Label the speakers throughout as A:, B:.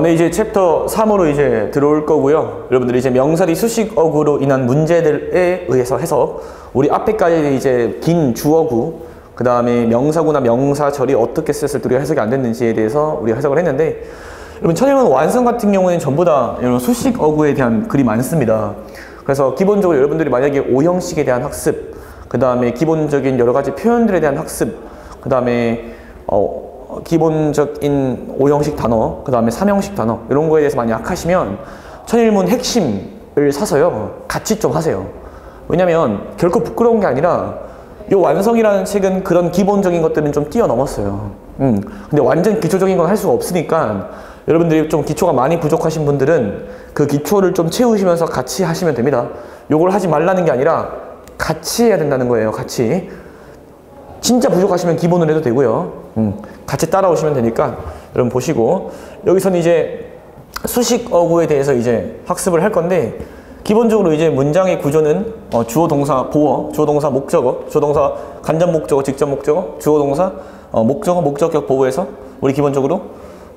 A: 네, 이제 챕터 3으로 이제 들어올 거고요. 여러분들이 이제 명사리 수식어구로 인한 문제들에 의해서 해서 우리 앞에까지 이제 긴 주어구, 그 다음에 명사구나 명사절이 어떻게 쓰였을 때 우리가 해석이 안 됐는지에 대해서 우리가 해석을 했는데, 여러분 천일문 완성 같은 경우에는 전부 다 이런 수식어구에 대한 글이 많습니다. 그래서 기본적으로 여러분들이 만약에 오형식에 대한 학습, 그 다음에 기본적인 여러 가지 표현들에 대한 학습, 그 다음에 기본적인 5형식 단어, 그 다음에 3형식 단어 이런 거에 대해서 많이 약하시면 천일문 핵심을 사서요 같이 좀 하세요. 왜냐면 결코 부끄러운 게 아니라 이 완성이라는 책은 그런 기본적인 것들은 좀 뛰어넘었어요. 근데 완전 기초적인 건 할 수가 없으니까 여러분들이 좀 기초가 많이 부족하신 분들은 그 기초를 좀 채우시면서 같이 하시면 됩니다. 요걸 하지 말라는 게 아니라 같이 해야 된다는 거예요. 같이. 진짜 부족하시면 기본으로 해도 되고요. 같이 따라오시면 되니까 여러분 보시고, 여기서는 이제 수식어구에 대해서 이제 학습을 할 건데, 기본적으로 이제 문장의 구조는 주어, 동사, 보어, 주어, 동사, 목적어, 주어, 동사, 간접 목적어, 직접 목적어, 주어, 동사, 목적어, 목적격, 보어에서 우리 기본적으로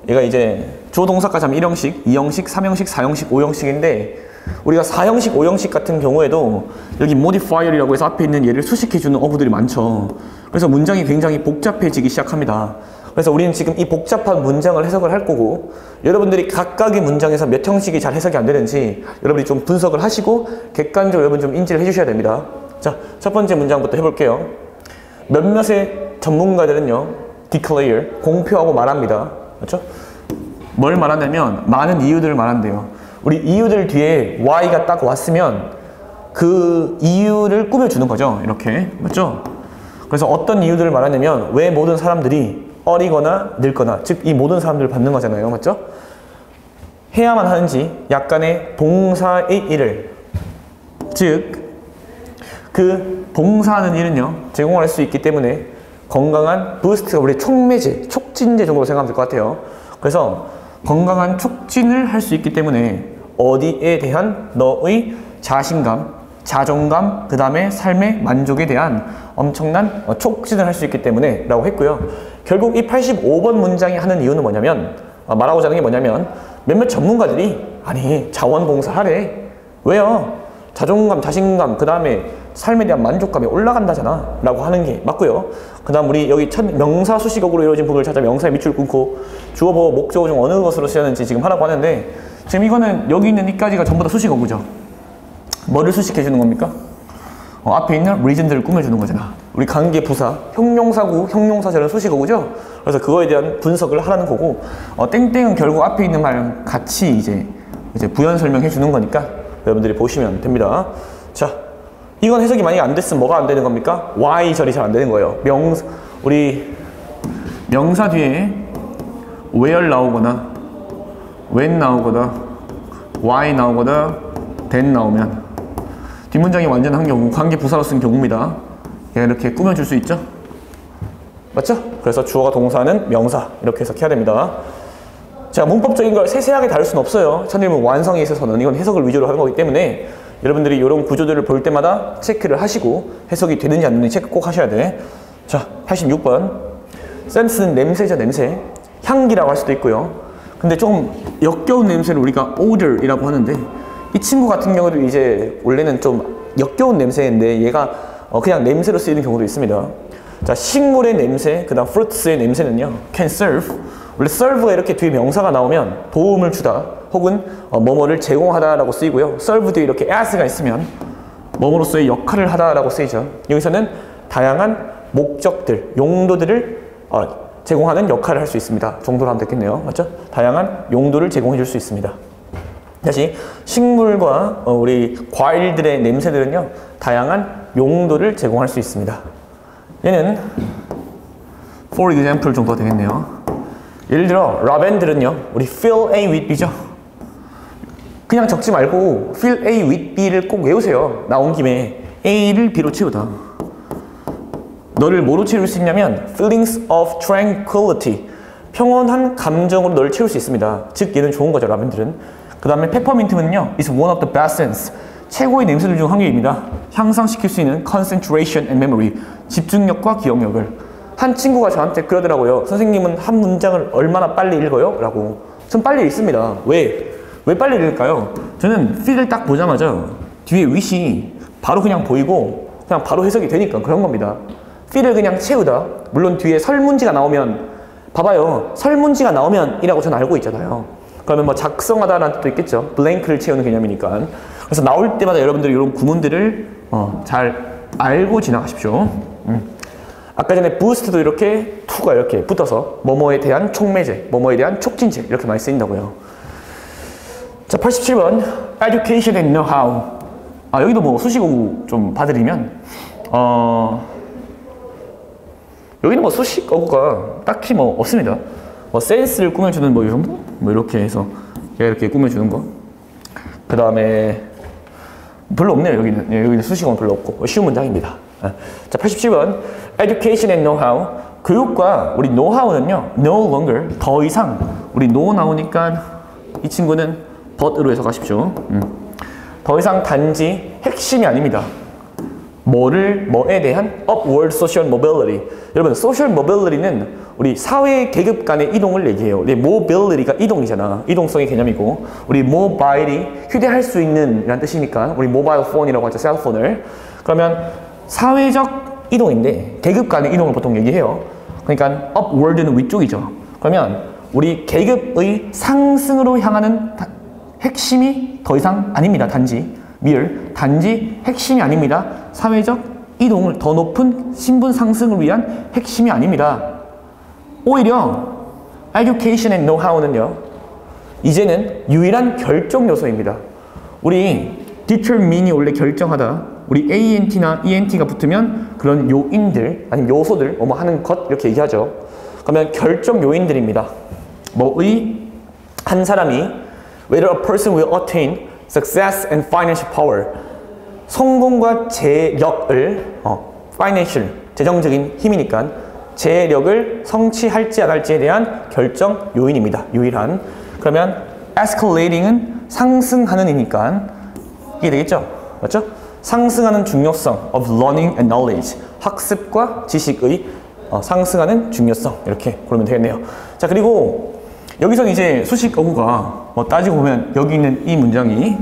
A: 얘가 이제 주어, 동사까지 하면 1형식, 2형식, 3형식, 4형식, 5형식인데 우리가 4형식, 5형식 같은 경우에도 여기 modifier이라고 해서 앞에 있는 얘를 수식해주는 어구들이 많죠. 그래서 문장이 굉장히 복잡해지기 시작합니다. 그래서 우리는 지금 이 복잡한 문장을 해석을 할 거고, 여러분들이 각각의 문장에서 몇 형식이 잘 해석이 안 되는지 여러분이 좀 분석을 하시고 객관적으로 여러분 좀 인지를 해주셔야 됩니다. 자, 첫 번째 문장부터 해볼게요. 몇몇의 전문가들은요, declare, 공표하고 말합니다. 그렇죠? 뭘 말하냐면 많은 이유들을 말한대요. 우리 이유들 뒤에 why가 딱 왔으면 그 이유를 꾸며주는 거죠. 이렇게. 맞죠? 그래서 어떤 이유들을 말하냐면 왜 모든 사람들이 어리거나 늙거나, 즉 이 모든 사람들을 받는 거잖아요. 맞죠? 해야만 하는지 약간의 봉사의 일을, 즉 그 봉사하는 일은요 제공할 수 있기 때문에 건강한 부스트가 우리 촉매제, 촉진제 정도로 생각하면 될 것 같아요. 그래서 건강한 촉진을 할 수 있기 때문에 어디에 대한 너의 자신감, 자존감, 그 다음에 삶의 만족에 대한 엄청난 촉진을 할 수 있기 때문에 라고 했고요. 결국 이 85번 문장이 하는 이유는 뭐냐면, 말하고자 하는 게 뭐냐면, 몇몇 전문가들이 아니 자원봉사하래. 왜요? 자존감, 자신감, 그 다음에 삶에 대한 만족감이 올라간다잖아 라고 하는 게 맞고요. 그 다음 우리 여기 첫 명사 수식어구로 이루어진 부분을 찾아 명사의 밑줄 끊고 주어, 보어, 목적어 중 어느 것으로 쓰였는지 지금 하라고 하는데, 지금 이거는 여기 있는 이까지가 전부 다 수식어구죠. 뭐를 수식해 주는 겁니까? 앞에 있는 reason들을 꾸며주는 거잖아. 우리 관계 부사, 형용사구, 형용사절은 수식어구죠. 그래서 그거에 대한 분석을 하라는 거고, 땡땡은 결국 앞에 있는 말 같이 이제 부연 설명해 주는 거니까 여러분들이 보시면 됩니다. 자, 이건 해석이 만약에 안 됐으면 뭐가 안 되는 겁니까? Y절이 잘 안 되는 거예요. 우리 명사 뒤에 where 나오거나 when 나오거나 why 나오거나 then 나오면 뒷문장이 완전한 경우, 관계 부사로 쓴 경우입니다. 얘가 이렇게 꾸며줄 수 있죠? 맞죠? 그래서 주어가 동사는 명사, 이렇게 해석해야 됩니다. 자, 문법적인 걸 세세하게 다룰 수는 없어요. 천일문 완성에 있어서는 이건 해석을 위주로 하는 거기 때문에 여러분들이 이런 구조들을 볼 때마다 체크를 하시고 해석이 되는지 안 되는지 체크 꼭 하셔야 돼. 자, 86번. 센스는 냄새죠, 냄새. 향기라고 할 수도 있고요. 근데 조금 역겨운 냄새를 우리가 odor이라고 하는데, 이 친구 같은 경우도 이제 원래는 좀 역겨운 냄새인데 얘가 그냥 냄새로 쓰이는 경우도 있습니다. 자, 식물의 냄새, 그 다음 fruits의 냄새는요, can serve. 원래 serve가 이렇게 뒤에 명사가 나오면 도움을 주다 혹은 뭐뭐를 제공하다 라고 쓰이고요. serve 뒤에 이렇게 as가 있으면 뭐뭐로서의 역할을 하다 라고 쓰이죠. 여기서는 다양한 목적들, 용도들을 제공하는 역할을 할 수 있습니다 정도로 하면 되겠네요. 맞죠? 다양한 용도를 제공해 줄 수 있습니다. 다시, 식물과 우리 과일들의 냄새들은요 다양한 용도를 제공할 수 있습니다. 얘는 for example 정도 되겠네요. 예를 들어 라벤들은요 우리 fill A with B죠. 그냥 적지 말고 fill A with B를 꼭 외우세요. 나온 김에 A를 B로 채우다. 너를 뭐로 채울 수 있냐면 feelings of tranquility, 평온한 감정으로 너를 채울 수 있습니다. 즉 얘는 좋은 거죠, 라벤들은. 그 다음에 페퍼민트는요 is one of the best scents, 최고의 냄새들 중 한 개입니다. 향상시킬 수 있는 concentration and memory, 집중력과 기억력을. 한 친구가 저한테 그러더라고요. 선생님은 한 문장을 얼마나 빨리 읽어요? 라고. 전 빨리 읽습니다. 왜 빨리 읽을까요? 저는 feel을 딱 보자마자 뒤에 wish이 바로 그냥 보이고 그냥 바로 해석이 되니까 그런 겁니다. feel을 그냥 채우다. 물론 뒤에 설문지가 나오면 봐봐요. 설문지가 나오면 이라고 저는 알고 있잖아요. 그러면 뭐 작성하다라는 뜻도 있겠죠. 블랭크를 채우는 개념이니까. 그래서 나올 때마다 여러분들이 이런 구문들을 잘 알고 지나가십시오. 아까 전에 boost도 이렇게 to가 이렇게 붙어서 뭐뭐에 대한 촉매제, 뭐뭐에 대한 촉진제 이렇게 많이 쓰인다고요. 자, 87번 education and know-how. 여기도 뭐 수식어구 좀 봐드리면 여기는 뭐 수식어구가 딱히 뭐 없습니다. 뭐 센스를 꾸며주는 뭐 이런 뭐 이렇게 해서 이렇게 꾸며주는 거. 그 다음에 별로 없네요. 여기는 수식어는 별로 없고 쉬운 문장입니다. 자, 87번 education and know-how. 교육과 우리 know-how는요 no longer 더 이상 우리 no 나오니까 이 친구는 but으로 해석하십시오. 더 이상 단지 핵심이 아닙니다. 뭐에 대한 upward social mobility. 여러분 social mobility는 우리 사회 계급 간의 이동을 얘기해요. 우리 mobility가 이동이잖아. 이동성의 개념이고 우리 mobile이 휴대할 수 있는 이란 뜻이니까 우리 mobile phone이라고 하죠. 셀폰을. 그러면 사회적 이동인데 계급 간의 이동을 보통 얘기해요. 그러니까 upward는 위쪽이죠. 그러면 우리 계급의 상승으로 향하는 핵심이 더 이상 아닙니다. 단지 핵심이 아닙니다. 사회적 이동을 더 높은 신분 상승을 위한 핵심이 아닙니다. 오히려 education and know-how는요 이제는 유일한 결정 요소입니다. 우리 determine이 원래 결정하다 우리 ANT나 ENT가 붙으면 그런 요인들 아니면 요소들 뭐 하는 것 이렇게 얘기하죠. 그러면 결정 요인들입니다. 한 사람이 whether a person will attain success and financial power 성공과 재력을 financial 재정적인 힘이니까 재력을 성취할지 안 할지에 대한 결정 요인입니다. 유일한. 그러면 escalating은 상승하는 이니까 이게 되겠죠? 맞죠? 상승하는 중요성 of learning and knowledge 학습과 지식의 상승하는 중요성 이렇게 그러면 되겠네요. 자, 그리고 여기서 이제 수식어구가 따지고 보면 여기 있는 이 문장이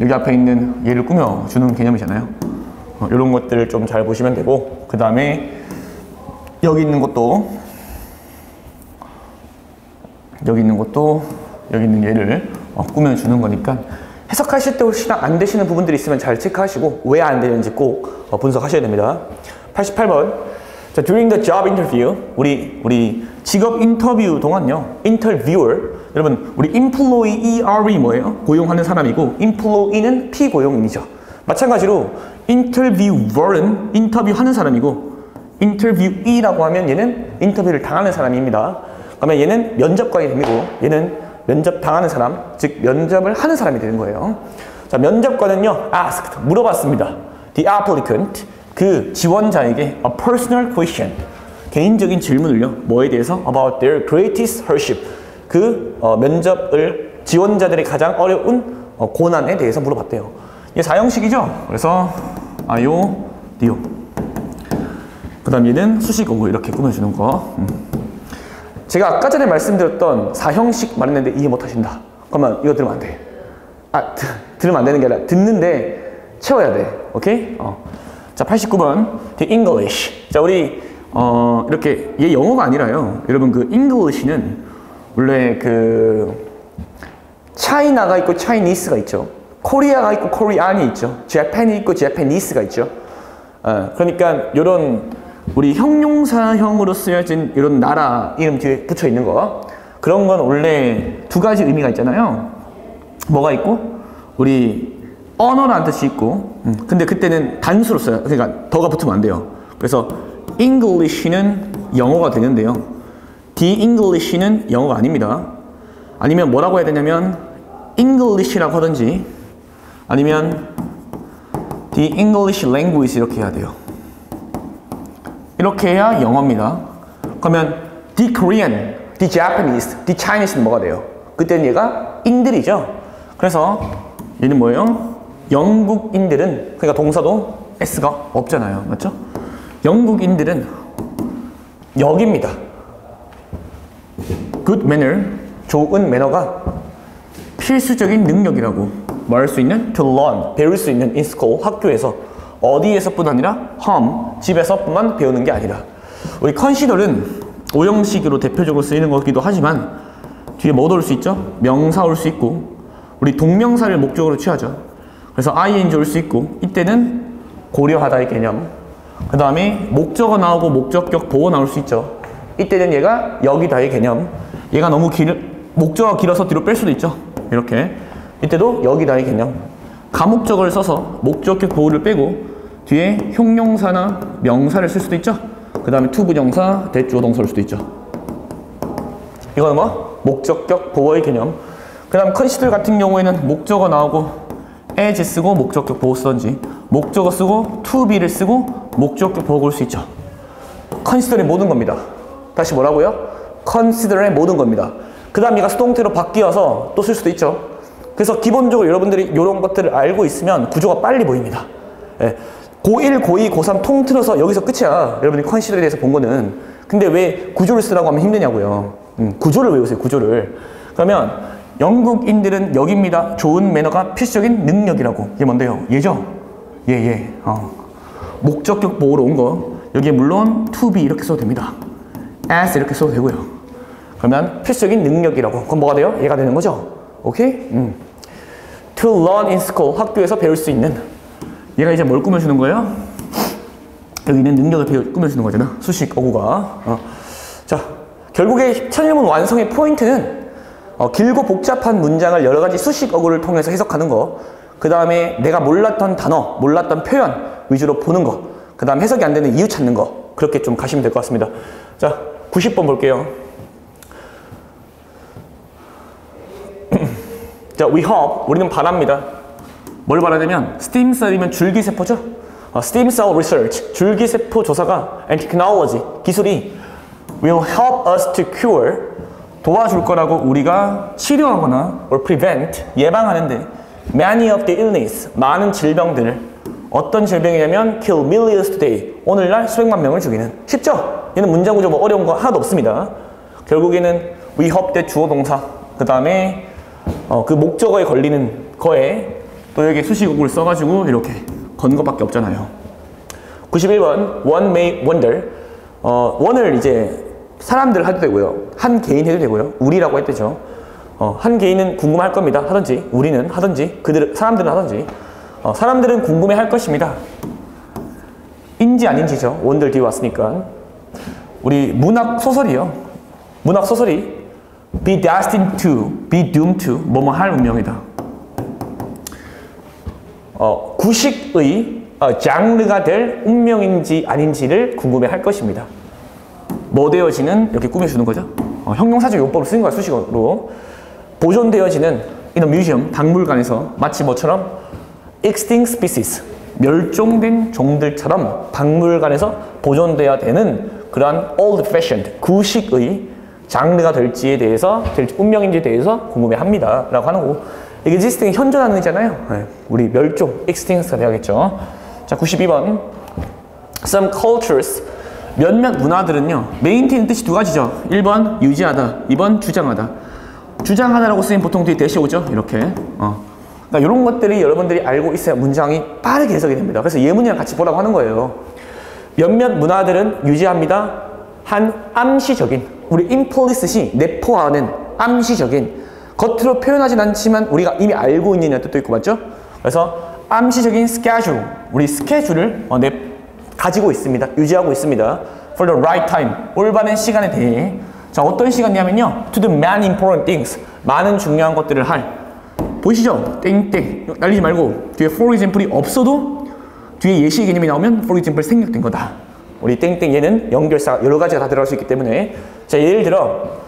A: 여기 앞에 있는 얘를 꾸며주는 개념이잖아요. 이런 것들을 좀 잘 보시면 되고 그 다음에 여기 있는 얘를 꾸며주는 거니까 해석하실 때 혹시나 안 되시는 부분들이 있으면 잘 체크하시고 왜 안 되는지 꼭 분석하셔야 됩니다. 88번 자, during the job interview 우리 직업 인터뷰 동안요 interviewer 여러분 우리 employee 뭐예요? 고용하는 사람이고 employee는 피고용인이죠. 마찬가지로 interviewer은 인터뷰하는 사람이고 interviewee라고 하면 얘는 인터뷰를 당하는 사람입니다. 그러면 얘는 면접관이 됩니고 얘는 면접 당하는 사람, 즉 면접을 하는 사람이 되는 거예요. 자, 면접관은요 asked 물어봤습니다. The applicant 그 지원자에게 a personal question 개인적인 질문을요 뭐에 대해서 about their greatest hardship 그 면접을 지원자들이 가장 어려운 고난에 대해서 물어봤대요. 이게 4형식이죠. 그래서 아요, 디오. 그 다음 얘는 수식어구 이렇게 꾸며주는 거. 제가 아까 전에 말씀드렸던 4형식 말했는데 이해 못하신다. 그러면 이거 들으면 안 돼. 들으면 안 되는 게 아니라 듣는데 채워야 돼. 오케이? 자, 89번 The English. 자, 우리 이렇게 얘 영어가 아니라요. 여러분 그 English는 원래 그 차이나가 있고 차이니스가 있죠. 코리아가 있고 코리안이 있죠. 재팬이 있고 재패니스가 있죠. 그러니까 이런 우리 형용사형으로 쓰여진 이런 나라 이름 뒤에 붙여 있는 거 그런 건 원래 두 가지 의미가 있잖아요. 뭐가 있고 우리 언어라는 뜻이 있고 근데 그때는 단수로 써요. 그러니까 더가 붙으면 안 돼요. 그래서 English는 영어가 되는데요. The English는 영어가 아닙니다. 아니면 뭐라고 해야 되냐면 English라고 하든지 아니면 The English language 이렇게 해야 돼요. 이렇게 해야 영어입니다. 그러면 The Korean, The Japanese, The Chinese는 뭐가 돼요? 그때는 얘가 인들이죠. 그래서 얘는 뭐예요? 영국인들은 그러니까 동사도 S가 없잖아요. 맞죠? 영국인들은 역입니다. Good manner, 좋은 매너가 필수적인 능력이라고 말할 수 있는 to learn, 배울 수 있는 in school, 학교에서 어디에서뿐 아니라 home, 집에서뿐만 배우는 게 아니라 우리 consider은 오형식으로 대표적으로 쓰이는 거기도 하지만 뒤에 뭐도 올 수 있죠? 명사 올 수 있고 우리 동명사를 목적으로 취하죠. 그래서 ing 올 수 있고 이때는 고려하다의 개념 그 다음에 목적어 나오고 목적격 보어 나올 수 있죠. 이때는 얘가 여기다의 개념 얘가 너무 목적어가 길어서 뒤로 뺄 수도 있죠. 이렇게 이때도 여기다의 개념 가목적어를 써서 목적격 보호를 빼고 뒤에 형용사나 명사를 쓸 수도 있죠. 그 다음에 투부정사, 대주어 동사일 수도 있죠. 이거는 뭐? 목적격 보호의 개념. 그 다음 consider 같은 경우에는 목적어 나오고 as 쓰고 목적격 보호 쓰던지 목적어 쓰고 to be를 쓰고 목적격 보호가 올 수 있죠. consider의 모든 겁니다. 다시 뭐라고요? consider의 모든 겁니다. 그 다음 얘가 수동태로 바뀌어서 또 쓸 수도 있죠. 그래서 기본적으로 여러분들이 이런 것들을 알고 있으면 구조가 빨리 보입니다. 예. 고1, 고2, 고3 통틀어서 여기서 끝이야. 여러분이 컨시더에 대해서 본 거는. 근데 왜 구조를 쓰라고 하면 힘드냐고요. 구조를 외우세요. 구조를. 그러면 영국인들은 여기입니다. 좋은 매너가 필수적인 능력이라고. 이게 뭔데요? 얘죠? 예. 목적격 보호로 온 거. 여기에 물론 to be 이렇게 써도 됩니다. as 이렇게 써도 되고요. 그러면 필수적인 능력이라고. 그럼 뭐가 돼요? 얘가 되는 거죠? 오케이? To learn in school. 학교에서 배울 수 있는. 얘가 이제 뭘 꾸며주는 거예요? 여기 있는 능력을 꾸며주는 거잖아. 수식 어구가. 자, 결국에 천일문 완성의 포인트는 길고 복잡한 문장을 여러 가지 수식 어구를 통해서 해석하는 거. 그 다음에 내가 몰랐던 단어, 몰랐던 표현 위주로 보는 거. 그 다음 해석이 안 되는 이유 찾는 거. 그렇게 좀 가시면 될 것 같습니다. 자, 90번 볼게요. 자, we hope. 우리는 바랍니다. 뭘 바라냐면 stem cell이면 줄기세포죠. stem cell research, 줄기세포 조사가 and technology, 기술이 will help us to cure, 도와줄 거라고 우리가 치료하거나 or prevent, 예방하는데 many of the illness, 많은 질병들을 어떤 질병이냐면 kill millions today, 오늘날 수백만 명을 죽이는. 쉽죠? 얘는 문장 구조 뭐 어려운 거 하나도 없습니다. 결국에는 we hope that 주어 동사, 그 다음에 그 목적어에 걸리는 거에 또 여기 수식어구를 써가지고 이렇게 건 거밖에 없잖아요. 91번 one may wonder. one을 이제 사람들 해도 되고요. 한 개인 해도 되고요. 우리라고 해도 되죠. 한 개인은 궁금할 겁니다. 하든지 우리는 하든지 사람들은 하든지 사람들은 궁금해 할 것입니다. 인지 아닌지죠. 원들 뒤에 왔으니까. 우리 문학 소설이요. 문학 소설이 be destined to, be doomed to 뭐뭐 할 운명이다. 구식의 장르가 될 운명인지 아닌지를 궁금해 할 것입니다. 뭐 되어지는 이렇게 꾸며주는 거죠. 형용사적 용법을 쓰는 거야, 수식어로. 보존되어지는 in a museum, 박물관에서 마치 뭐처럼 extinct species, 멸종된 종들처럼 박물관에서 보존돼야 되는 그러한 old-fashioned, 구식의 장르가 될지에 대해서, 운명인지에 대해서 궁금해합니다. 라고 하는 거고. 이게 existing 현존하는이잖아요. 네, 우리 멸종, extinct가 돼야겠죠. 자, 92번. Some cultures, 몇몇 문화들은요, maintain 뜻이 두 가지죠. 1번 유지하다, 2번 주장하다. 주장하다라고 쓰면 보통 뒤에 대시 오죠. 이렇게. 그러니까 이런 것들이 여러분들이 알고 있어야 문장이 빠르게 해석이 됩니다. 그래서 예문이랑 같이 보라고 하는 거예요. 몇몇 문화들은 유지합니다. 한 암시적인, 우리 implicit이 내포하는 암시적인, 겉으로 표현하진 않지만 우리가 이미 알고 있는 뜻도 있고, 맞죠? 그래서 암시적인 schedule, 우리 스케줄을 가지고 있습니다. 유지하고 있습니다. For the right time, 올바른 시간에 대해. 자, 어떤 시간이냐면요, to do many important things, 많은 중요한 것들을 할. 보이시죠? 땡땡 날리지 말고 뒤에 for example이 없어도 뒤에 예시 개념이 나오면 for example 생략된 거다. 우리 땡땡 얘는 연결사 여러 가지가 다 들어갈 수 있기 때문에. 자, 예를 들어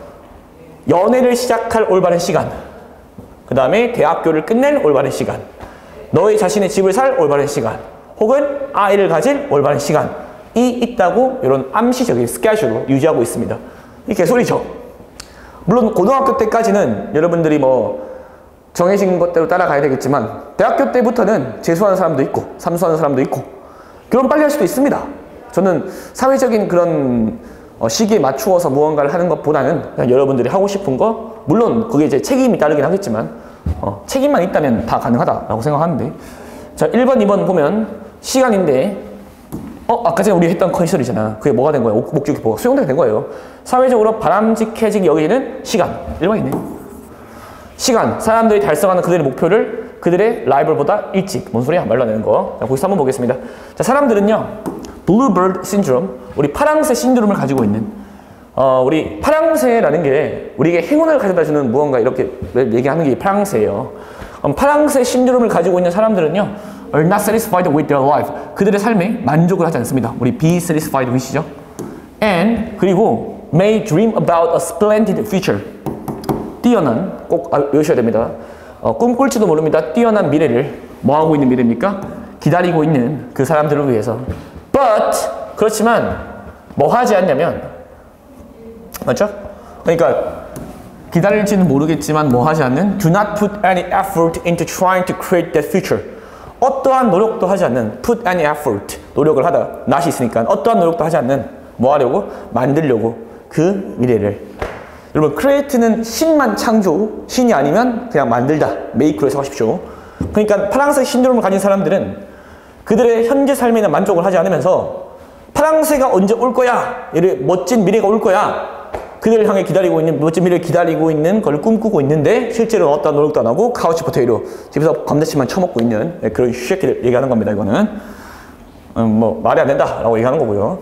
A: 연애를 시작할 올바른 시간, 그 다음에 대학교를 끝낼 올바른 시간, 너의 자신의 집을 살 올바른 시간, 혹은 아이를 가질 올바른 시간이 있다고 이런 암시적인 스케줄로 유지하고 있습니다. 이 개소리죠. 물론 고등학교 때까지는 여러분들이 뭐 정해진 것대로 따라가야 되겠지만 대학교 때부터는 재수하는 사람도 있고 삼수하는 사람도 있고 결혼 빨리 할 수도 있습니다. 저는 사회적인 그런 시기에 맞추어서 무언가를 하는 것보다는 그냥 여러분들이 하고 싶은 거 물론 그게 이제 책임이 따르긴 하겠지만 책임만 있다면 다 가능하다라고 생각하는데 자 1번, 2번 보면 시간인데 아까 전에 우리 했던 컨디션이잖아. 그게 뭐가 된 거야? 목적이 뭐가 수용되게 된 거예요. 사회적으로 바람직해지기 여기는 시간. 1번이네. 시간. 사람들이 달성하는 그들의 목표를 그들의 라이벌보다 일찍. 뭔 소리야? 말로 안 되는 거. 자, 거기서 한번 보겠습니다. 자, 사람들은요. Bluebird Syndrome. 우리 파랑새 신드롬을 가지고 있는 우리 파랑새라는 게 우리에게 행운을 가져다 주는 무언가 이렇게 얘기하는 게 파랑새예요. 파랑새 신드롬을 가지고 있는 사람들은요. are not satisfied with their life. 그들의 삶에 만족을 하지 않습니다. 우리 be satisfied with이죠. and 그리고 may dream about a splendid future. 뛰어난 꼭 외우셔야 됩니다. 꿈꿀지도 모릅니다. 뛰어난 미래를 뭐 하고 있는 미래입니까? 기다리고 있는 그 사람들을 위해서. but 그렇지만 뭐 하지 않냐면 맞죠? 그러니까 기다릴지는 모르겠지만 뭐 하지 않는 do not put any effort into trying to create that future. 어떠한 노력도 하지 않는 put any effort 노력을 하다 not이 있으니까 어떠한 노력도 하지 않는 뭐 하려고? 만들려고 그 미래를. 여러분 create는 신만 창조 신이 아니면 그냥 만들다 make로 해석하십시오. 그러니까 파랑새 신드롬을 가진 사람들은 그들의 현재 삶에는 만족을 하지 않으면서 파랑새가 언제 올 거야 이런 멋진 미래가 올 거야 그들을 향해 기다리고 있는 멋진 미래를 기다리고 있는 걸 꿈꾸고 있는데 실제로는 어떠한 노력도 안 하고 카우치 포테이토 집에서 감자칩만 쳐먹고 있는 그런 쉐끼를 얘기하는 겁니다. 이거는 뭐 말이 안 된다라고 얘기하는 거고요.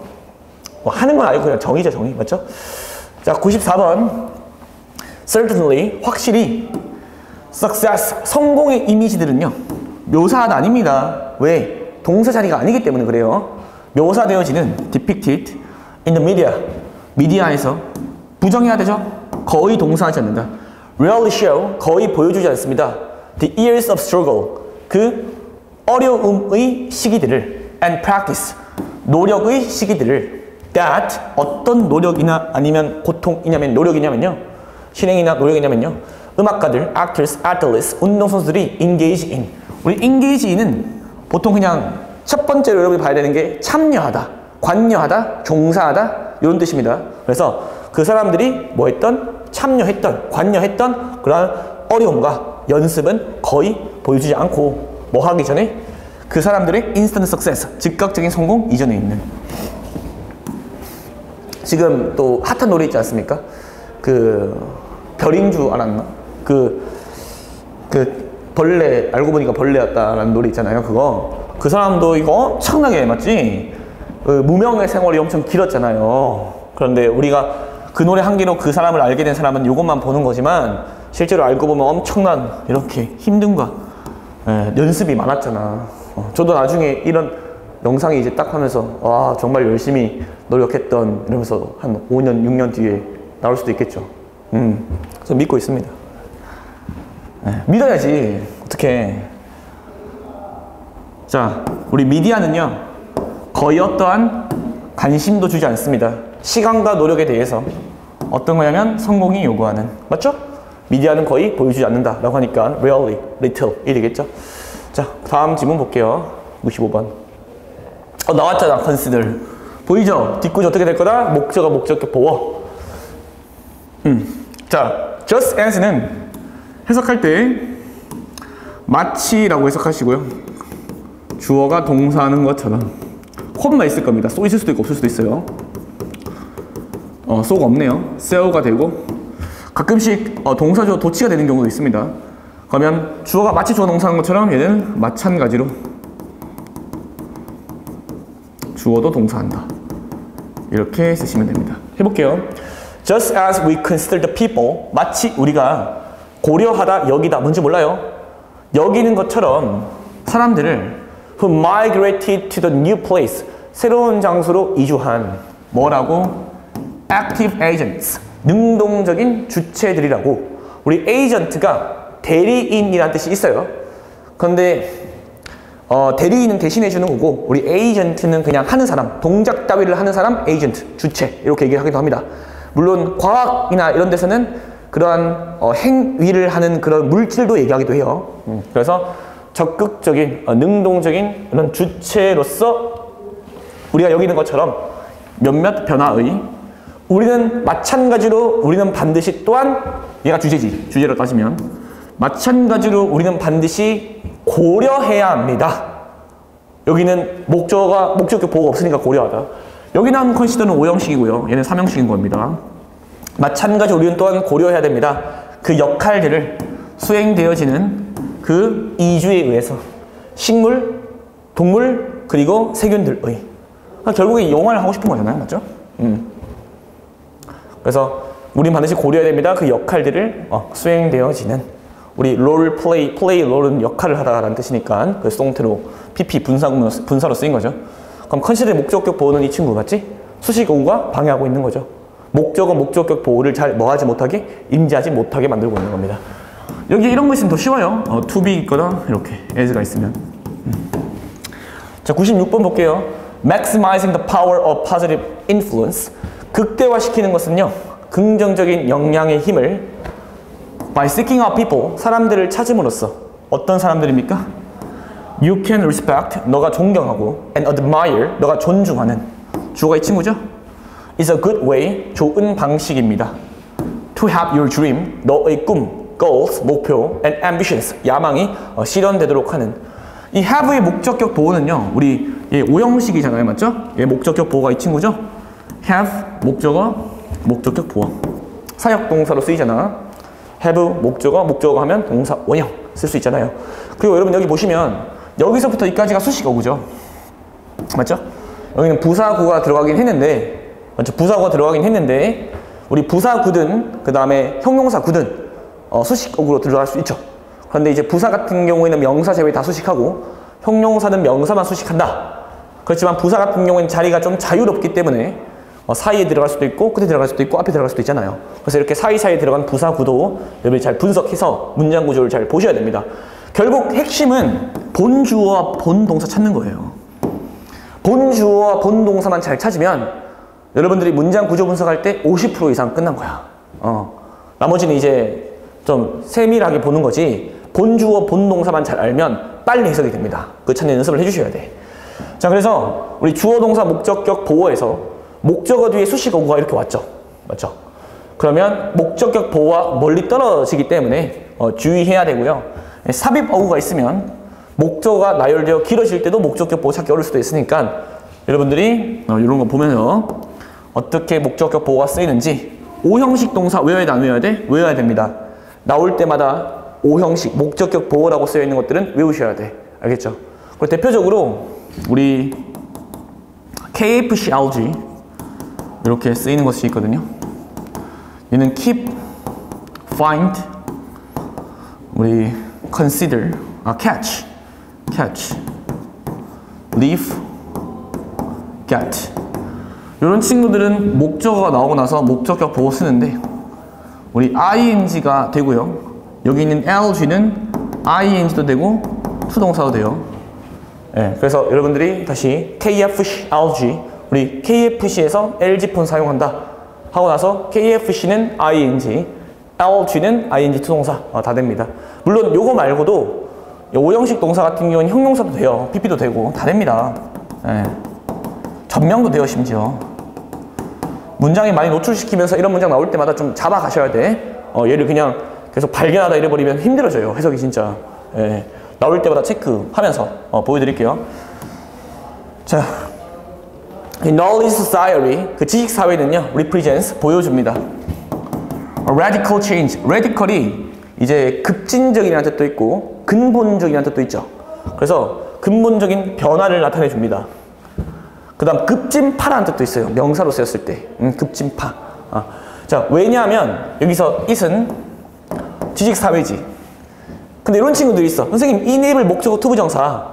A: 뭐 하는 건 아니고 그냥 정의죠 정의 맞죠? 자 94번 certainly 확실히 success 성공의 이미지들은요 묘사가 아닙니다. 왜? 동사 자리가 아니기 때문에 그래요. 묘사되어지는 depicted in the media 미디어에서 부정해야 되죠? 거의 동사하지 않는다. Rarely show, 거의 보여주지 않습니다. The years of struggle, 그 어려움의 시기들을 and practice, 노력의 시기들을 that, 어떤 노력이나 아니면 고통이냐면 노력이냐면요 실행이나 노력이냐면요 음악가들, actors, athletes, 운동선수들이 engage in 우리 engage in은 보통 그냥 첫 번째로 여러분이 봐야 되는 게 참여하다, 관여하다, 종사하다 이런 뜻입니다. 그래서 그 사람들이 뭐 했던? 참여했던, 관여했던 그러한 어려움과 연습은 거의 보여주지 않고 뭐 하기 전에 그 사람들의 instant success, 즉각적인 성공 이전에 있는 지금 또 핫한 노래 있지 않습니까? 그 별인 줄 알았나? 그 벌레, 알고 보니까 벌레였다라는 노래 있잖아요. 그 사람도 이거 엄청나게 맞지? 무명의 생활이 엄청 길었잖아요. 그런데 우리가 그 노래 한 개로 그 사람을 알게 된 사람은 이것만 보는 거지만 실제로 알고 보면 엄청난 이렇게 힘듦과 연습이 많았잖아. 저도 나중에 이런 영상이 이제 딱 하면서 와 정말 열심히 노력했던 이러면서 한 5년, 6년 뒤에 나올 수도 있겠죠. 저 믿고 있습니다. 믿어야지. 어떡해. 자, 우리 미디어는요 거의 어떠한 관심도 주지 않습니다. 시간과 노력에 대해서 어떤 거냐면 성공이 요구하는 맞죠? 미디어는 거의 보여주지 않는다라고 하니까 rarely, little 이 되겠죠? 자, 다음 질문 볼게요. 95번 나왔잖아. consider 보이죠? 뒷구조 어떻게 될 거다? 목적어, 목적격, 보어. 자, just as는 해석할 때 마치라고 해석하시고요. 주어가 동사하는 것처럼 콤마 있을 겁니다. 쏘 있을 수도 있고 없을 수도 있어요. 쏘가 없네요. 세어가 되고 가끔씩 동사주어 도치가 되는 경우도 있습니다. 그러면 주어가 마치 주어 동사하는 것처럼 얘는 마찬가지로 주어도 동사한다. 이렇게 쓰시면 됩니다. 해볼게요. Just as we consider the people 마치 우리가 고려하다, 여기다 뭔지 몰라요? 여기는 것처럼 사람들을 who migrated to the new place 새로운 장소로 이주한 뭐라고? active agents 능동적인 주체들이라고. 우리 agent가 대리인이라는 뜻이 있어요. 그런데 대리인은 대신해주는 거고 우리 agent는 그냥 하는 사람, 동작 따위를 하는 사람, agent, 주체 이렇게 얘기하기도 합니다. 물론 과학이나 이런 데서는 그러한 행위를 하는 그런 물질도 얘기하기도 해요. 그래서 적극적인 능동적인 그런 주체로서 우리가 여기 있는 것처럼 몇몇 변화의 우리는 마찬가지로 우리는 반드시 또한 얘가 주제지. 주제로 따지면 마찬가지로 우리는 반드시 고려해야 합니다. 여기는 목적격 보호가 없으니까 고려하다. 여기 나온 컨시더는 5형식이고요. 얘는 3형식인 겁니다. 마찬가지로 우리는 또한 고려해야 됩니다. 그 역할들을 수행되어지는 그 이주에 의해서 식물, 동물, 그리고 세균들의 결국에 영화를 하고 싶은 거잖아요. 맞죠? 그래서 우린 반드시 고려해야 됩니다. 그 역할들을 수행되어지는 우리 롤 플레이 롤은 역할을 하다라는 뜻이니까 그 송태로 PP 분사로 쓰인 거죠. 그럼 컨시더의 목적격 보호는 이 친구 같지? 수식 오구가 방해하고 있는 거죠. 목적은 목적격 보호를 잘 뭐하지 못하게 인지하지 못하게 만들고 있는 겁니다. 여기 이런 거 있으면 더 쉬워요. to be 있거나 이렇게 as가 있으면. 자, 96번 볼게요. Maximizing the power of positive influence. 극대화시키는 것은요, 긍정적인 영향의 힘을 by seeking out people, 사람들을 찾음으로써. 어떤 사람들입니까? You can respect, 너가 존경하고, and admire, 너가 존중하는. 주어가 이 친구죠? It's a good way, 좋은 방식입니다. To have your dream, 너의 꿈, goals, 목표, and ambitions, 야망이 실현되도록 하는. 이 have의 목적격 보호는요, 우리 얘 5형식이잖아요, 맞죠? 얘 목적격 보호가 이 친구죠? have, 목적격 보호. 사역동사로 쓰이잖아. have, 목적어 하면 동사 원형 쓸 수 있잖아요. 그리고 여러분 여기 보시면 여기서부터 여기까지가 수식어구죠. 맞죠? 여기는 부사구가 들어가긴 했는데, 맞죠? 부사구가 들어가긴 했는데, 우리 부사구든, 그 다음에 형용사구든, 수식어구로 들어갈 수 있죠. 그런데 이제 부사 같은 경우에는 명사 제외 다 수식하고, 형용사는 명사만 수식한다. 그렇지만 부사 같은 경우에는 자리가 좀 자유롭기 때문에, 사이에 들어갈 수도 있고, 끝에 들어갈 수도 있고, 앞에 들어갈 수도 있잖아요. 그래서 이렇게 사이사이에 들어간 부사구도 여러분이 잘 분석해서 문장 구조를 잘 보셔야 됩니다. 결국 핵심은 본주어와 본동사 찾는 거예요. 본주어와 본동사만 잘 찾으면 여러분들이 문장 구조 분석할 때 50% 이상 끝난 거야. 나머지는 이제 좀 세밀하게 보는 거지, 본주어, 본동사만 잘 알면 빨리 해석이 됩니다. 그 찾는 연습을 해주셔야 돼. 자, 그래서 우리 주어, 동사, 목적격 보호에서 목적어 뒤에 수식어구가 이렇게 왔죠. 맞죠? 그러면 목적격 보호와 멀리 떨어지기 때문에 주의해야 되고요. 삽입 어구가 있으면 목적어가 나열되어 길어질 때도 목적격 보호 찾기 어려울 수도 있으니까 여러분들이 이런 거 보면서 어떻게 목적격 보호가 쓰이는지 5형식 동사 외워야 돼, 안 외워야 돼? 외워야 됩니다. 나올 때마다 5형식 목적격 보호라고 쓰여 있는 것들은 외우셔야 돼. 알겠죠? 그리고 대표적으로 우리 KFC algae 이렇게 쓰이는 것이 있거든요. 얘는 keep, find, 우리 consider, catch, leave, get. 이런 친구들은 목적어가 나오고 나서 목적격 보호 쓰는데 우리 ing가 되고요. 여기 있는 algae는 ing도 되고 투동사도 돼요. 네, 그래서 여러분들이 다시 KFC algae, 우리 KFC에서 LG폰 사용한다 하고 나서 KFC는 ing, algae는 ing 투동사 다 됩니다. 물론 요거 말고도 5형식 동사 같은 경우는 형용사도 돼요. PP도 되고 다 됩니다. 네. 전명도 돼요. 심지어 문장에 많이 노출시키면서 이런 문장 나올 때마다 좀 잡아가셔야 돼. 얘를 그냥 계속 발견하다 이래버리면 힘들어져요. 해석이 진짜. 예. 나올 때마다 체크하면서 보여드릴게요. 자, knowledge society, 그 지식사회는요, represents, 보여줍니다. radical change, radical이 이제 급진적이라는 뜻도 있고 근본적이라는 뜻도 있죠. 그래서 근본적인 변화를 나타내 줍니다. 그 다음 급진파라는 뜻도 있어요. 명사로 쓰였을 때 급진파. 자, 왜냐하면 여기서 it은 지식사회지. 근데 이런 친구들이 있어. 선생님, enable 목적어 투부정사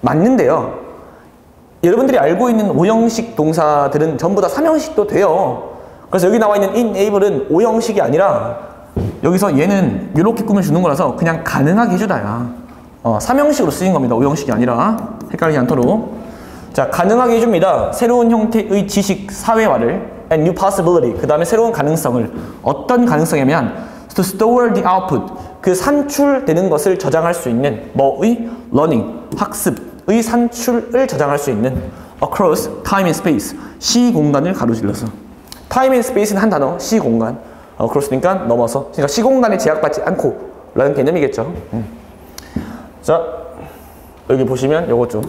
A: 맞는데요, 여러분들이 알고 있는 5형식 동사들은 전부 다 3형식도 돼요. 그래서 여기 나와 있는 enable은 5형식이 아니라 여기서 얘는 이렇게 꾸며주는 거라서 그냥 가능하게 해주다야. 3형식으로 쓰인 겁니다. 5형식이 아니라. 헷갈리지 않도록. 자, 가능하게 해줍니다. 새로운 형태의 지식 사회화를 and new possibility, 그 다음에 새로운 가능성을. 어떤 가능성이냐면 to store the output, 그 산출되는 것을 저장할 수 있는 뭐의? learning, 학습의 산출을 저장할 수 있는 across time and space, 시 공간을 가로질러서. time and space는 한 단어, 시공간. 그렇으니까 넘어서. 그러니까 시공간에 제약받지 않고 라는 개념이겠죠. 자, 여기 보시면 요거 좀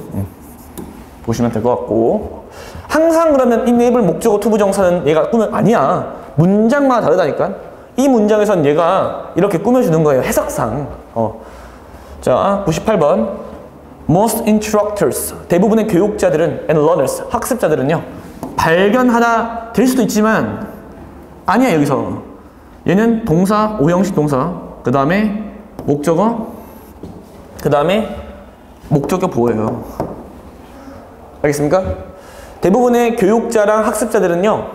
A: 보시면 될 것 같고, 항상 그러면 enable 목적어 투부정사는 얘가 꾸면 아니야. 문장마다 다르다니까. 이 문장에선 얘가 이렇게 꾸며주는 거예요. 해석상. 자, 98번. Most instructors, 대부분의 교육자들은 and learners, 학습자들은요, 발견하다 될 수도 있지만 아니야. 여기서 얘는 동사, 5형식 동사, 그 다음에 목적어, 그 다음에 목적어 보호예요. 알겠습니까? 대부분의 교육자랑 학습자들은요,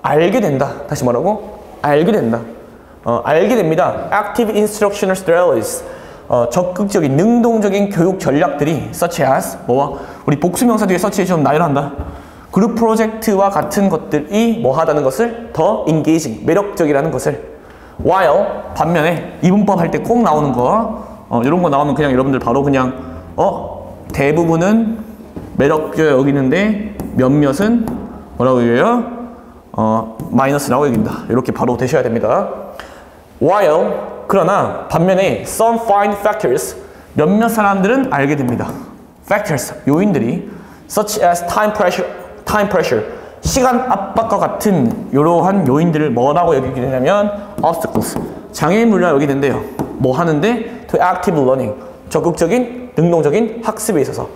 A: 알게 된다. 다시 말하고 알게 된다. 알게 됩니다. Active instructional strategies, 적극적인 능동적인 교육 전략들이 such as, 뭐와 우리 복수명사 뒤에 such에 좀 나열한다. 그룹 프로젝트와 같은 것들이 뭐 하다는 것을 더 engaging, 매력적이라는 것을, while, 반면에 이분법 할 때 꼭 나오는 거, 이런 거 나오면 그냥 여러분들 바로 그냥 대부분은 매력적 여기는데 몇몇은 뭐라고 얘기해요? 마이너스라고 여긴다. 이렇게 바로 되셔야 됩니다. while, 그러나 반면에 some find factors, 몇몇 사람들은 알게 됩니다. factors, 요인들이 such as time pressure, 시간 압박과 같은 이러한 요인들을 뭐라고 여기게 되냐면 obstacles, 장애물이라고 여기게 된대요. 뭐 하는데? to active learning, 적극적인 능동적인 학습에 있어서.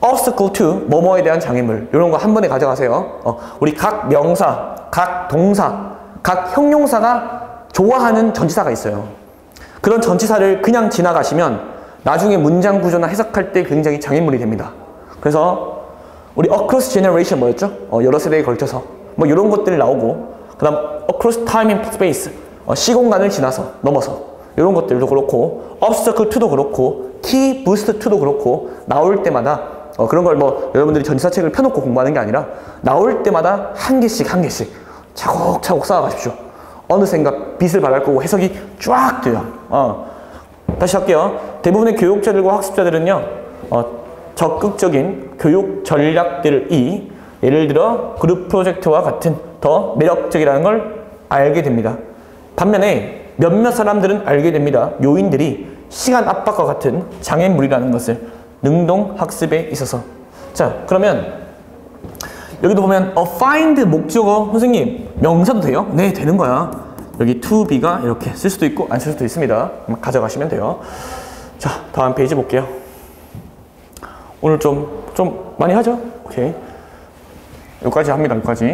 A: obstacle to, 뭐뭐에 대한 장애물, 이런 거 한 번에 가져가세요. 우리 각 명사, 각 동사, 각 형용사가 좋아하는 전치사가 있어요. 그런 전치사를 그냥 지나가시면 나중에 문장 구조나 해석할 때 굉장히 장애물이 됩니다. 그래서 우리 across generation 뭐였죠? 여러 세대에 걸쳐서 뭐 이런 것들이 나오고, 그 다음 across time and space, 시공간을 지나서, 넘어서, 이런 것들도 그렇고, obstacle to도 그렇고, key boost to도 그렇고, 나올 때마다 그런 걸 뭐 여러분들이 전치사책을 펴놓고 공부하는 게 아니라 나올 때마다 한 개씩 한 개씩 차곡차곡 쌓아가십시오. 어느샌가 빛을 발할 거고 해석이 쫙 돼요. 다시 할게요. 대부분의 교육자들과 학습자들은요, 적극적인 교육 전략들이, 예를 들어 그룹 프로젝트와 같은 더 매력적이라는 걸 알게 됩니다. 반면에 몇몇 사람들은 알게 됩니다. 요인들이 시간 압박과 같은 장애물이라는 것을, 능동 학습에 있어서. 자, 그러면 여기도 보면 find 목적어, 선생님 명사도 돼요? 네, 되는 거야. 여기 to be가 이렇게 쓸 수도 있고 안 쓸 수도 있습니다. 가져가시면 돼요. 자, 다음 페이지 볼게요. 오늘 좀 많이 하죠? 오케이. 여기까지 합니다. 여기까지.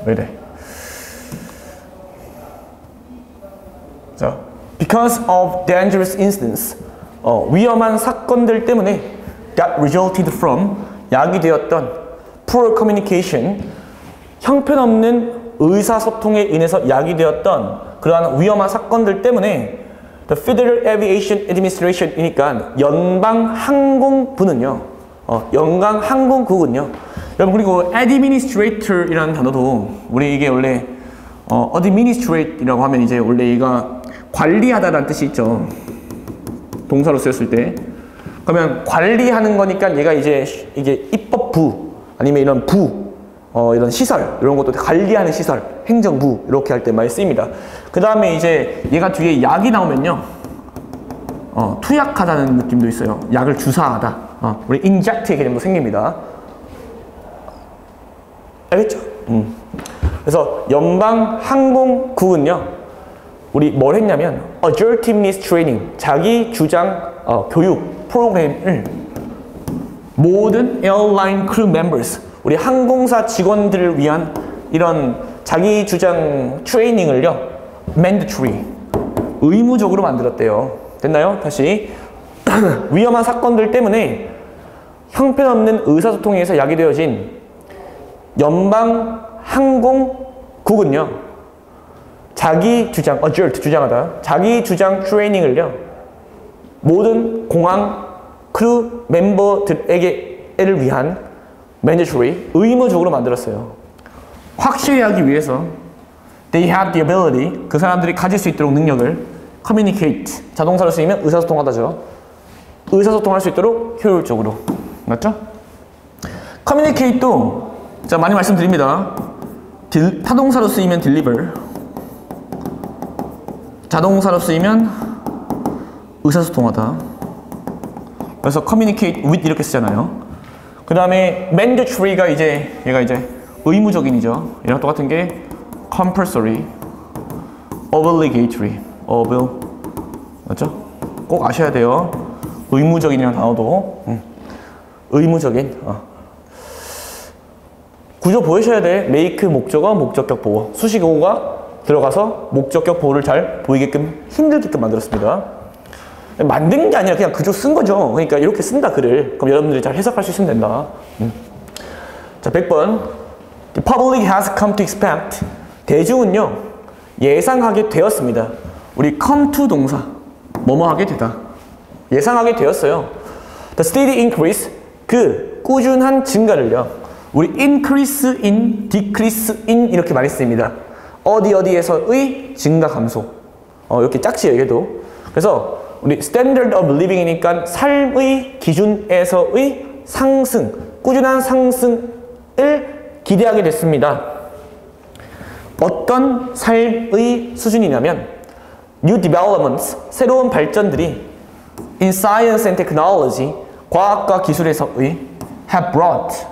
A: 왜 이래? 자, because of dangerous incidents, 위험한 사건들 때문에 that resulted from, 야기되었던 poor communication, 형편없는 의사소통에 인해서 야기되었던 그러한 위험한 사건들 때문에 the Federal Aviation Administration이니까 연방항공부는요, 연방항공국은요. 여러분, 그리고 administrator이라는 단어도 우리 이게 원래 administrate이라고 하면 이제 원래 얘가 관리하다라는 뜻이 있죠. 동사로 쓰였을 때. 그러면 관리하는 거니까 얘가 이제 이게 입법부 아니면 이런 부, 이런 시설, 이런 것도 관리하는 시설, 행정부 이렇게 할 때 많이 쓰입니다. 그 다음에 이제 얘가 뒤에 약이 나오면요, 투약하다는 느낌도 있어요. 약을 주사하다. 우리 inject의 개념도 생깁니다. 알겠죠? 그래서 연방항공국은요, 우리 뭘 했냐면 assertiveness training, 자기 주장 교육 프로그램을 모든 에어라인 크루 멤버스, 우리 항공사 직원들을 위한 이런 자기 주장 트레이닝을요, mandatory, 의무적으로 만들었대요. 됐나요? 다시. 위험한 사건들 때문에 형편없는 의사소통에 의해서 야기되어진 연방항공국은요, 자기 주장, assert, 주장하다, 자기 주장 트레이닝을요, 모든 공항 크루 멤버들에게를 위한 mandatory, 의무적으로 만들었어요. 확실히 하기 위해서 they have the ability, 그 사람들이 가질 수 있도록 능력을 communicate, 자동사로 쓰이면 의사소통하다죠. 의사소통할 수 있도록 효율적으로. 맞죠? communicate도 자, 많이 말씀드립니다. 타동사로 쓰이면 deliver, 자동사로 쓰이면 의사소통하다. 그래서 communicate with 이렇게 쓰잖아요. 그 다음에 mandatory가 얘가 이제 의무적인이죠. 얘랑 똑같은 게 compulsory, obligatory, 맞죠? 꼭 아셔야 돼요. 의무적인이라는 단어도 의무적인. 구조 보이셔야 돼. make 목적어, 목적격 보호. 수식어가 들어가서 목적격 보호를 잘 보이게끔 힘들게끔 만들었습니다. 만든 게 아니라 그냥 그저 쓴 거죠. 그러니까 이렇게 쓴다 글을. 그럼 여러분들이 잘 해석할 수 있으면 된다. 자, 100번. The public has come to expect. 대중은요 예상하게 되었습니다. 우리 come to 동사 뭐뭐 하게 되다. 예상하게 되었어요. The steady increase. 그 꾸준한 증가를요. 우리 increase in, decrease in 이렇게 많이 씁니다. 어디에서의 증가 감소. 이렇게 짝지요 얘도. 그래서 우리 standard of living이니까 삶의 기준에서의 상승, 꾸준한 상승을 기대하게 됐습니다. 어떤 삶의 수준이냐면 new developments, 새로운 발전들이 in science and technology, 과학과 기술에서의 have brought,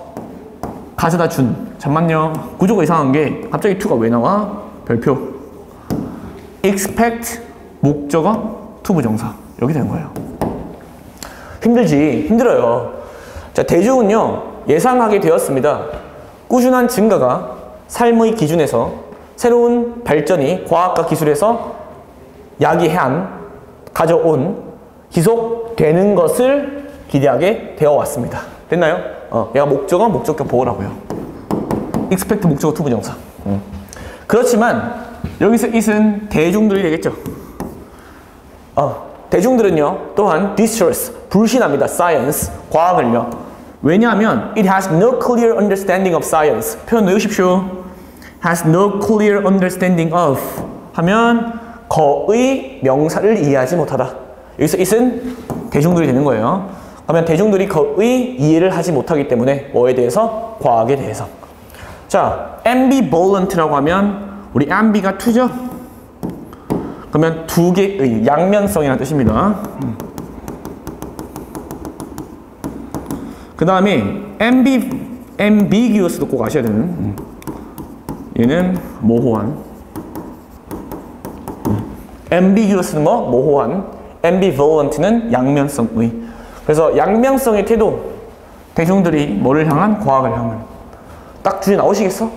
A: 가져다 준. 잠만요. 구조가 이상한 게 갑자기 to가 왜 나와? 별표. expect, 목적어, to 부정사. 여기 되는 거예요. 힘들지? 힘들어요. 자, 대중은요 예상하게 되었습니다. 꾸준한 증가가 삶의 기준에서 새로운 발전이 과학과 기술에서 야기한, 가져온, 지속되는 것을 기대하게 되어 왔습니다. 됐나요? 얘가 목적어, 목적격 보호라고요. expect 목적어 to 부정사. 그렇지만 여기서 it은 대중들이 되겠죠. 대중들은요 또한 distrust, 불신합니다. science, 과학을요. 왜냐하면 it has no clear understanding of science. 표현 넣으십시오. has no clear understanding of 하면 거의 명사를 이해하지 못하다. 여기서 it은 대중들이 되는 거예요. 그러면 대중들이 거의 이해를 하지 못하기 때문에 뭐에 대해서? 과학에 대해서. 자, ambivalent라고 하면 우리 ambi가 to죠? 그러면 두 개의 양면성이라는 뜻입니다. 그 다음에 ambiguous도 꼭 아셔야 되는. 얘는 모호한. ambiguous는 뭐? 모호한. ambivalent는 양면성의. 그래서 양면성의 태도. 대중들이 뭐를 향한? 과학을 향한. 딱 주제 나오시겠어?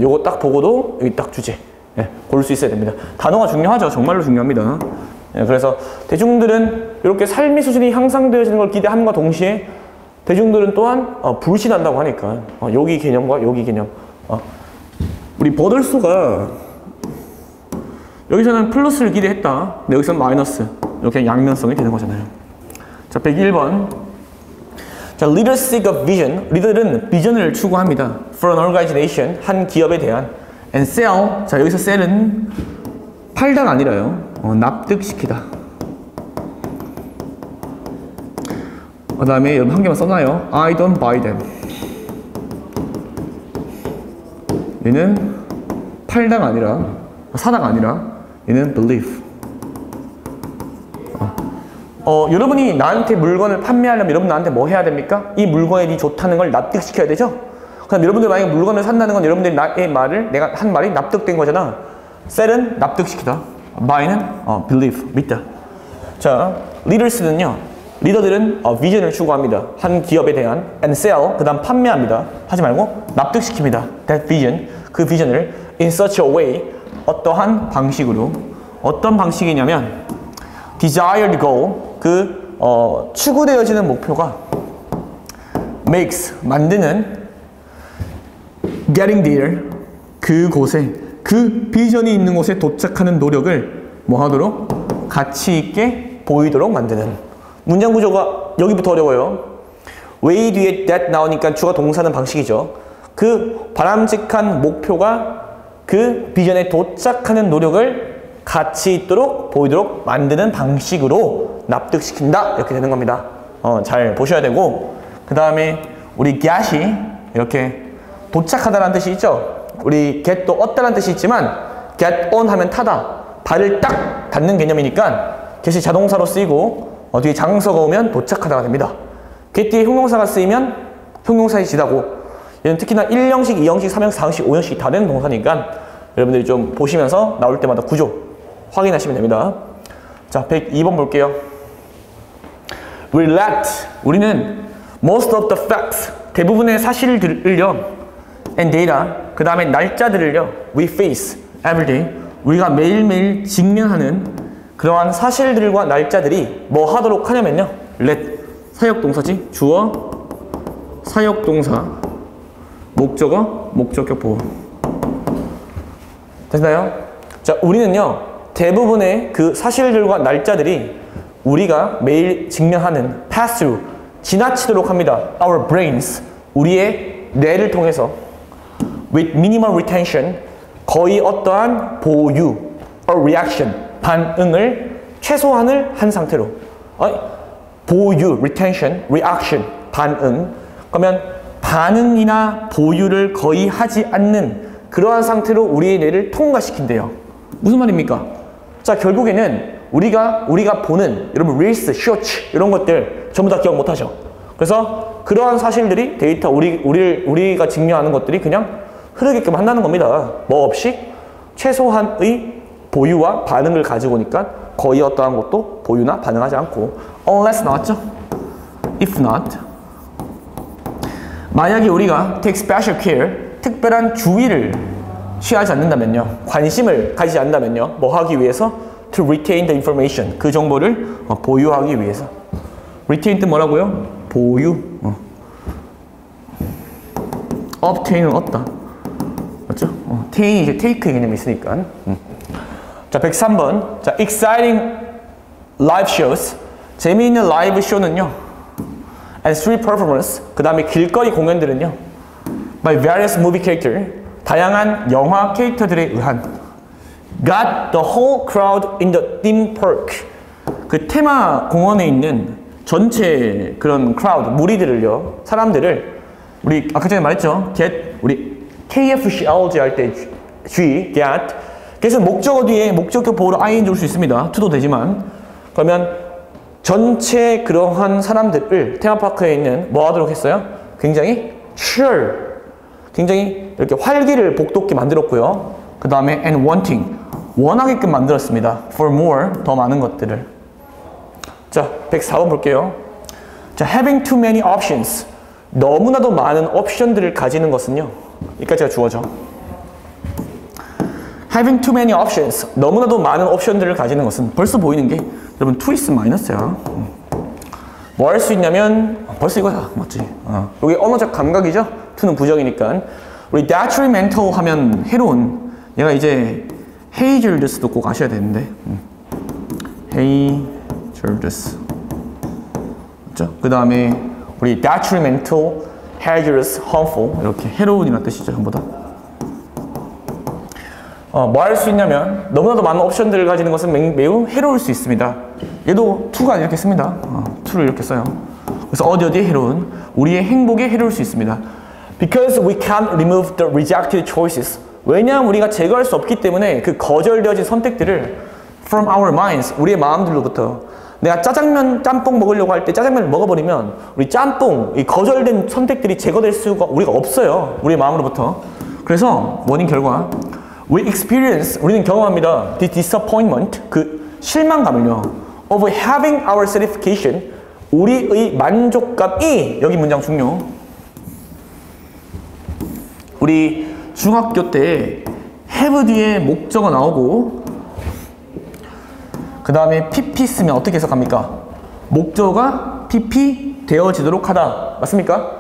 A: 요거 딱 보고도 여기 딱 주제. 예, 고를 수 있어야 됩니다. 단어가 중요하죠. 정말로 중요합니다. 예, 그래서 대중들은 이렇게 삶의 수준이 향상되어지는 걸 기대함과 동시에 대중들은 또한 불신한다고 하니까 여기 개념과 여기 개념. 우리 버들수가 여기서는 플러스를 기대했다. 근데 여기서는 마이너스. 이렇게 양면성이 되는 거잖아요. 자, 101번. 자, leaders seek a vision. 리더들은 비전을 추구합니다. For an organization, 한 기업에 대한. And sell. 자, 여기서 sell은 팔다가 아니라요. 납득시키다. 그 다음에 여러분 한 개만 써놔요. I don't buy them. 얘는 팔다가 아니라, 사다가 아니라, 얘는 believe. 여러분이 나한테 물건을 판매하려면 여러분 나한테 뭐 해야 됩니까? 이 물건이 좋다는 걸 납득시켜야 되죠? 그럼 여러분들 만약에 물건을 산다는 건 여러분들이 나의 말을, 내가 한 말이 납득된 거잖아. sell은 납득시키다. buy는 believe, 믿다. 자, leaders는요, 리더들은 비전을 추구합니다. 한 기업에 대한. and sell, 그 다음 판매합니다. 하지 말고 납득시킵니다. that vision, 그 비전을 in such a way, 어떠한 방식으로. 어떤 방식이냐면 desired goal, 그 추구되어지는 목표가 makes, 만드는 getting there, 그곳에, 그 비전이 있는 곳에 도착하는 노력을 뭐 하도록? 가치 있게 보이도록 만드는. 문장 구조가 여기부터 어려워요. way 뒤에 that 나오니까 주가 동사는 방식이죠. 그 바람직한 목표가 그 비전에 도착하는 노력을 가치 있도록 보이도록 만드는 방식으로 납득시킨다. 이렇게 되는 겁니다. 잘 보셔야 되고, 그 다음에 우리 get이 이렇게 도착하다라는 뜻이 있죠. 우리 get도 얻다라는 뜻이 있지만 get on 하면 타다. 발을 딱 닿는 개념이니까 get이 자동사로 쓰이고 뒤에 장소가 오면 도착하다가 됩니다. get 뒤에 형용사가 쓰이면 형용사의 지다고 얘는 특히나 1형식, 2형식, 3형식, 4형식, 5형식 다 되는 동사니까 여러분들이 좀 보시면서 나올 때마다 구조 확인하시면 됩니다. 자, 102번 볼게요. We let, 우리는 most of the facts, 대부분의 사실들을요, and data, 그 다음에 날짜들을요, we face every day, 우리가 매일매일 직면하는 그러한 사실들과 날짜들이 뭐 하도록 하냐면요, let, 사역동사지, 주어, 사역동사, 목적어, 목적격 보호. 됐나요? 자, 우리는요, 대부분의 그 사실들과 날짜들이 우리가 매일 직면하는 pass through, 지나치도록 합니다. Our brains, 우리의 뇌를 통해서 with minimal retention, 거의 어떠한 보유 or reaction, 반응을 최소한을 한 상태로 보유, retention, reaction, 반응. 그러면 반응이나 보유를 거의 하지 않는 그러한 상태로 우리의 뇌를 통과시킨대요. 무슨 말입니까? 자, 결국에는 우리가 보는 여러분 릴스, 쇼츠 이런 것들 전부 다 기억 못하죠. 그래서 그러한 사실들이 데이터 우리가 직면하는 것들이 그냥 흐르게끔 한다는 겁니다. 뭐 없이 최소한의 보유와 반응을 가지고 오니까 거의 어떠한 것도 보유나 반응하지 않고 unless 나왔죠? if not 만약에 우리가 take special care 특별한 주의를 취하지 않는다면요, 관심을 가지지 않는다면요, 뭐 하기 위해서? to retain the information, 그 정보를 보유하기 위해서. retain 뜻 뭐라고요? 보유. obtain은 얻다. 맞죠? tain이 이제 take의 개념이 있으니까. 자, 103번. 자, exciting live shows. 재미있는 라이브 쇼는요, and street performance. 그 다음에 길거리 공연들은요, by various movie character. 다양한 영화 캐릭터들에 의한 got the whole crowd in the theme park. 그 테마 공원에 있는 전체 그런 crowd, 무리들을요, 사람들을 우리 아까 전에 말했죠. get, 우리 KFCLG 할 때 G, get. 그래서 목적어 뒤에 목적격 보호로 ing 올 수 있습니다. to도 되지만. 그러면 전체 그러한 사람들을 테마파크에 있는 뭐 하도록 했어요? 굉장히 cheer, 굉장히 이렇게 활기를 복돋게 만들었고요. 그 다음에 and wanting, 원하게끔 만들었습니다. for more, 더 많은 것들을. 자, 104번 볼게요. 자, having too many options, 너무나도 많은 옵션들을 가지는 것은요, 여기까지가 주어져. having too many options, 너무나도 많은 옵션들을 가지는 것은 벌써 보이는 게 여러분 to 있으면 마이너스야. 뭐 할 수 있냐면 벌써 이거야, 맞지? 여기 언어적 감각이죠. to는 부정이니까. 우리 detrimental 하면 해로운, 얘가 이제 hazardous도 꼭 아셔야 되는데 hazardous, 그렇죠? 그 다음에 우리 detrimental, hazardous, harmful 이렇게 해로운이라는 뜻이죠, 전부 다. 뭐 할 수 있냐면 너무나도 많은 옵션들을 가지는 것은 매우 해로울 수 있습니다. 얘도 to가 이렇게 씁니다. to를 이렇게 써요. 그래서 어디에 해로운, 우리의 행복에 해로울 수 있습니다. Because we can't remove the rejected choices. 왜냐하면 우리가 제거할 수 없기 때문에 그 거절되어진 선택들을 from our minds, 우리의 마음들로부터. 내가 짜장면, 짬뽕 먹으려고 할 때 짜장면을 먹어버리면 우리 짬뽕, 이 거절된 선택들이 제거될 수가 우리가 없어요. 우리의 마음으로부터. 그래서 원인 결과 we experience, 우리는 경험합니다. the disappointment, 그 실망감을요, of having our satisfaction, 우리의 만족감이, 여기 문장 중요. 우리 중학교 때 have 뒤에 목적어 나오고 그 다음에 PP 쓰면 어떻게 해석합니까? 목적어가 PP 되어지도록 하다. 맞습니까?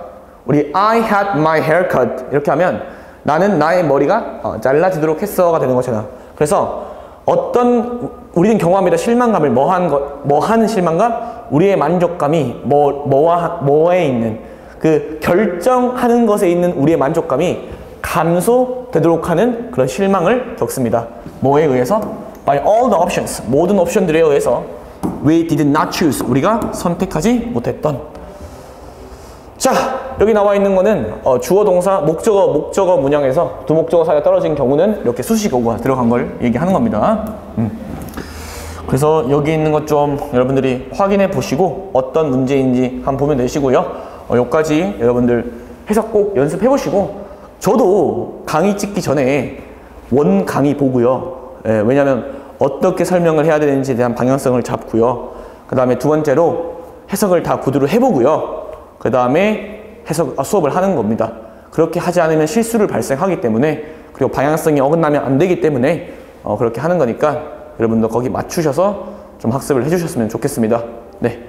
A: 우리 I had my haircut 이렇게 하면 나는 나의 머리가 잘라지도록 했어가 되는 것이다. 그래서 어떤 우리는 경험합니다. 실망감을 뭐 하는 실망감? 우리의 만족감이 뭐에 있는 그 결정하는 것에 있는 우리의 만족감이 감소되도록 하는 그런 실망을 겪습니다. 뭐에 의해서? By all the options, 모든 옵션들에 의해서 we did not choose, 우리가 선택하지 못했던. 자, 여기 나와 있는 거는 주어 동사 목적어 문형에서 두 목적어 사이가 떨어진 경우는 이렇게 수식어가 들어간 걸 얘기하는 겁니다. 그래서 여기 있는 것 좀 여러분들이 확인해 보시고 어떤 문제인지 한번 보면 되시고요. 여기까지 여러분들 해석 꼭 연습해 보시고, 저도 강의 찍기 전에 원 강의 보고요. 왜냐하면 어떻게 설명을 해야 되는지에 대한 방향성을 잡고요. 그 다음에 두 번째로 해석을 다 구두로 해보고요. 그 다음에 수업을 하는 겁니다. 그렇게 하지 않으면 실수를 발생하기 때문에, 그리고 방향성이 어긋나면 안 되기 때문에 그렇게 하는 거니까 여러분도 거기 맞추셔서 좀 학습을 해주셨으면 좋겠습니다. 네.